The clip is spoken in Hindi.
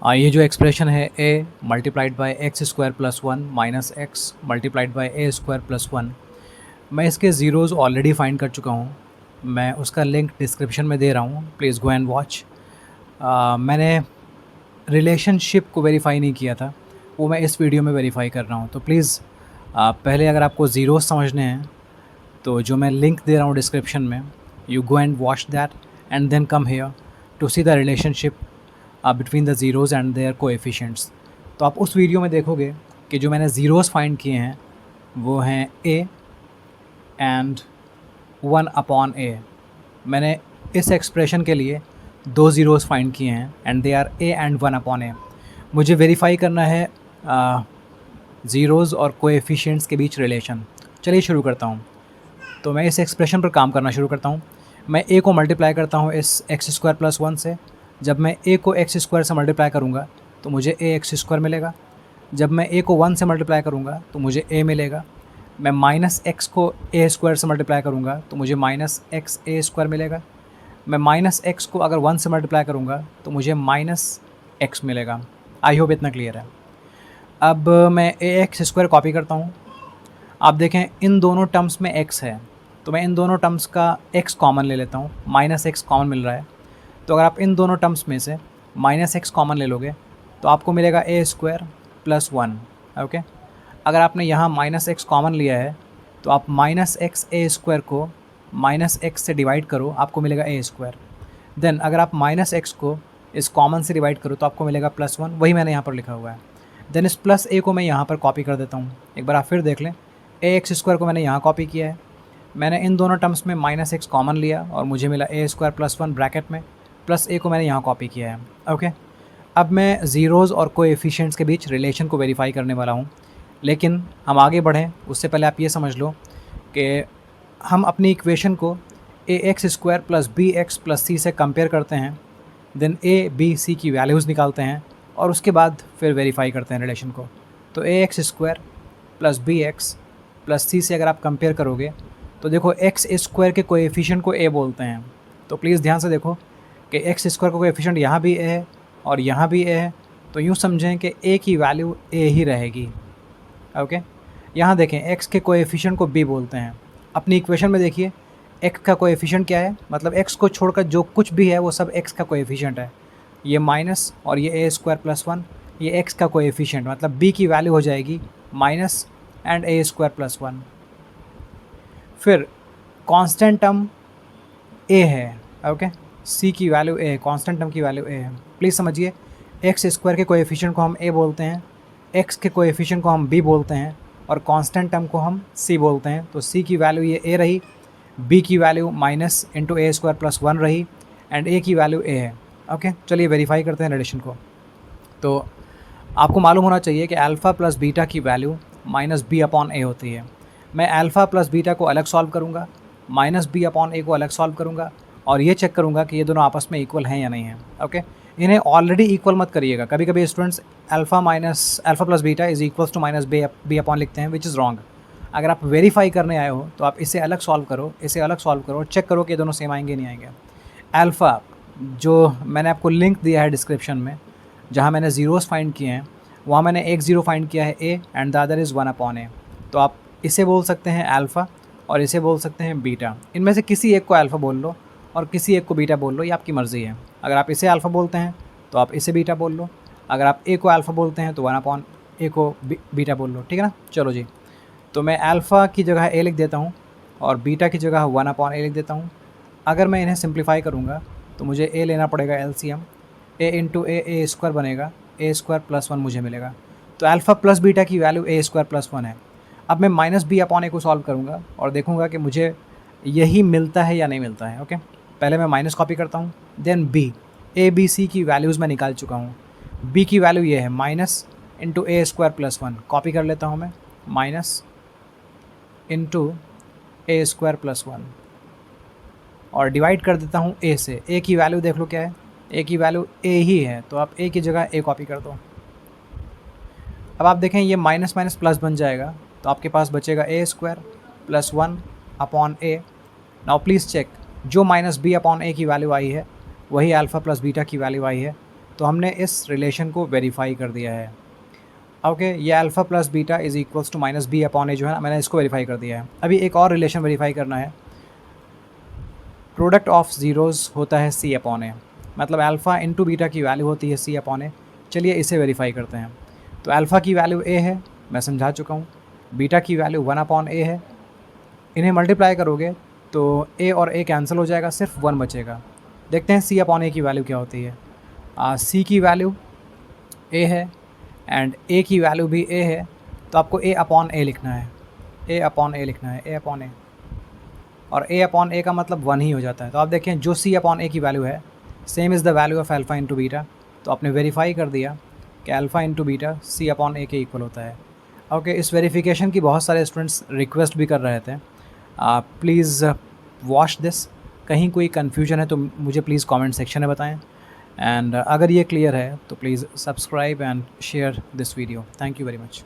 ये जो एक्सप्रेशन है a multiplied by x square plus one minus x multiplied by A square plus one, मैं इसके ज़ीरोज़ ऑलरेडी फाइंड कर चुका हूँ। मैं उसका लिंक डिस्क्रिप्शन में दे रहा हूँ, प्लीज़ गो एंड वॉच। मैंने रिलेशनशिप को वेरीफाई नहीं किया था, वो मैं इस वीडियो में वेरीफाई कर रहा हूँ। तो प्लीज़ पहले अगर आपको ज़ीरोज़ समझने हैं तो जो मैं लिंक दे रहा हूँ डिस्क्रिप्शन में, you go and watch that and then come here to see the relationship between the zeroes and their coefficients. तो आप उस वीडियो में देखोगे कि जो मैंने ज़ीरोज़ फाइंड किए हैं वो हैं a एंड 1/a। मैंने इस एक्सप्रेशन के लिए 2 ज़ीरोज़ फाइंड किए हैं and they are a and 1/a। मुझे वेरीफाई करना है ज़ीरोज़ और कोएफिशिएंट्स के बीच रिलेशन। चलिए शुरू करता हूँ। तो मैं इस एक्सप्रेशन पर काम करना शुरू करता हूँ। मैं a को मल्टीप्लाई करता हूँ इस एक्स स्क्वायर प्लस वन से। जब मैं a को एक्स स्क्वायर से मल्टीप्लाई करूँगा तो मुझे a एक्स स्क्वायर मिलेगा। जब मैं a को 1 से मल्टीप्लाई करूँगा तो मुझे a मिलेगा। मैं माइनस एक्स को a स्क्वायर से मल्टीप्लाई करूँगा तो मुझे माइनस एक्स a स्क्वायर मिलेगा। मैं माइनस एक्स को अगर 1 से मल्टीप्लाई करूँगा तो मुझे माइनस एक्स मिलेगा। आई होप इतना क्लियर है। अब मैं a एक्स स्क्वायर कॉपी करता हूँ। आप देखें इन दोनों टर्म्स में x है, तो मैं इन दोनों टर्म्स का x कॉमन ले लेता हूँ। माइनस एक्स कॉमन मिल रहा है, तो अगर आप इन दोनों टर्म्स में से माइनस एक्स कॉमन ले लोगे तो आपको मिलेगा a square plus one. Okay, अगर आपने यहाँ माइनस एक्स कॉमन लिया है तो आप माइनस एक्स a स्क्वायर को माइनस एक्स से डिवाइड करो, आपको मिलेगा a स्क्वायर। देन अगर आप माइनस एक्स को इस कॉमन से डिवाइड करो तो आपको मिलेगा प्लस वन, वही मैंने यहाँ पर लिखा हुआ है। देन इस प्लस a को मैं यहाँ पर कॉपी कर देता हूँ। एक बार आप फिर देख लें, a एक्स स्क्वायर को मैंने यहाँ कॉपी किया है। मैंने इन दोनों टर्म्स में माइनस एक्स कॉमन लिया और मुझे मिला a square plus one bracket में, प्लस a को मैंने यहाँ कॉपी किया है। ओके, अब मैं ज़ीरोज़ और कोएफिशिएंट्स के बीच रिलेशन को वेरीफाई करने वाला हूँ। लेकिन हम आगे बढ़ें उससे पहले आप ये समझ लो कि हम अपनी इक्वेशन को a x square plus b x plus c से कंपेयर करते हैं, देन a b c की वैल्यूज़ निकालते हैं और उसके बाद फिर वेरीफाई करते हैं रिलेशन को। तो a x square plus b x plus c से अगर आप कंपेयर करोगे तो देखो एक्स स्क्वायर के कोएफिशिएंट को a बोलते हैं। तो प्लीज़ ध्यान से देखो कि एक्स स्क्वायर का कोएफिशिएंट यहाँ भी a है और यहाँ भी a है, तो यूँ समझें कि a की वैल्यू a ही रहेगी। ओके, यहाँ देखें x के कोएफिशिएंट को b बोलते हैं। अपनी इक्वेशन में देखिए x का कोएफिशिएंट क्या है, मतलब x को छोड़कर जो कुछ भी है वो सब x का कोएफिशिएंट है। ये माइनस और ये a स्क्वायर प्लस वन, ये x का कोएफिशिएंट, मतलब b की वैल्यू हो जाएगी minus and a square plus one. फिर कांस्टेंट टर्म a है। ओके, c की वैल्यू a है, कांस्टेंट टर्म की वैल्यू a है। प्लीज़ समझिए, एक्स स्क्वायर के कोएफिशिएंट को हम a बोलते हैं, x के कोएफिशिएंट को हम b बोलते हैं और कांस्टेंट टर्म को हम c बोलते हैं। तो c की वैल्यू ये a रही, b की value minus into a square plus one रही एंड a की वैल्यू a है। ओके, चलिए वेरीफाई करते हैं रिलेशन को। तो आपको मालूम होना चाहिए कि अल्फ़ा प्लस बीटा की वैल्यू माइनस बी अपॉन ए होती है। मैं अल्फ़ा प्लस बीटा को अलग सॉल्व करूँगा, माइनस बी अपॉन ए को अलग सॉल्व करूँगा और ये चेक करूँगा कि ये दोनों आपस में इक्वल हैं या नहीं हैं। ओके, इन्हें ऑलरेडी इक्वल मत करिएगा। कभी कभी students alpha plus beta is equals to minus B upon लिखते हैं, विच इज़ रॉन्ग। अगर आप वेरीफाई करने आए हो तो आप इसे अलग सॉल्व करो, इसे अलग सॉल्व करो, चेक करो कि ये दोनों सेम आएंगे नहीं आएंगे। अल्फ़ा जो मैंने आपको लिंक दिया है डिस्क्रिप्शन में, जहाँ मैंने ज़ीरोज़ फाइंड किए हैं, वहाँ मैंने एक ज़ीरो फाइंड किया है a and the other is 1/a। तो आप इसे बोल सकते हैं अल्फ़ा और इसे बोल सकते हैं बीटा। इनमें से किसी एक को अल्फ़ा बोल लो और किसी एक को बीटा बोल लो, ये आपकी मर्ज़ी है। अगर आप इसे अल्फ़ा बोलते हैं तो आप इसे बीटा बोल लो, अगर आप a को अल्फ़ा बोलते हैं तो 1/a को बीटा बोल लो, ठीक है ना। चलो जी, तो मैं अल्फ़ा की जगह a लिख देता हूँ और बीटा की जगह 1/a लिख देता हूँ। अगर मैं इन्हें सिंप्लीफाई करूँगा तो मुझे a लेना पड़ेगा LCM, a into a square बनेगा, a स्क्वायर प्लस वन मुझे मिलेगा। तो अल्फ़ा प्लस बीटा की value a square plus one है। अब मैं माइनस बी अपॉन a को सॉल्व करूँगा और देखूँगा कि मुझे यही मिलता है या नहीं मिलता है। ओके, पहले मैं माइनस कॉपी करता हूँ, then b, a b c की वैल्यूज़ मैं निकाल चुका हूँ। b की वैल्यू ये है minus into a square plus one, copy कर लेता हूँ मैं, minus into a square plus one और डिवाइड कर देता हूँ a से। a की वैल्यू देख लो क्या है, a की वैल्यू a ही है, तो आप a की जगह a कॉपी कर दो। अब आप देखें ये माइनस माइनस प्लस बन जाएगा, तो आपके पास बचेगा a square plus one upon a। Now please check, जो माइनस b अपॉन a की वैल्यू आई है वही अल्फ़ा प्लस बीटा की वैल्यू आई है। तो हमने इस रिलेशन को वेरीफाई कर दिया है। ओके, ये alpha plus beta is equals to minus B upon a जो है ना, मैंने इसको वेरीफाई कर दिया है। अभी एक और रिलेशन वेरीफाई करना है। प्रोडक्ट ऑफ ज़ीरोज़ होता है सी अपॉन ए, मतलब अल्फ़ा इंटू बीटा की वैल्यू होती है सी अपॉन ए। चलिए इसे वेरीफाई करते हैं। तो अल्फ़ा की वैल्यू ए है, मैं समझा चुका हूँ। बीटा की वैल्यू 1 अपॉन ए है। इन्हें मल्टीप्लाई करोगे तो ए और ए कैंसिल हो जाएगा, सिर्फ 1 बचेगा। देखते हैं सी अपॉन ए की वैल्यू क्या होती है। सी की वैल्यू ए है एंड ए की वैल्यू भी ए है, तो आपको ए अपॉन ए लिखना है, ए अपॉन ए लिखना है, ए अपॉन ए। और ए अपॉन ए का मतलब 1 ही हो जाता है। तो आप देखें जो सी अपॉन ए की वैल्यू है same is the value of alpha into beta, तो आपने वेरीफाई कर दिया कि अल्फ़ा इंटू बीटा सी अपॉन ए के इक्वल होता है। ओके, इस वेरिफिकेशन की बहुत सारे स्टूडेंट्स रिक्वेस्ट भी कर रहे थे। प्लीज़ वॉच दिस, कहीं कोई कन्फ्यूजन है तो मुझे प्लीज़ कमेंट सेक्शन में बताएं। एंड अगर ये क्लियर है तो please subscribe and share this video. Thank you very much.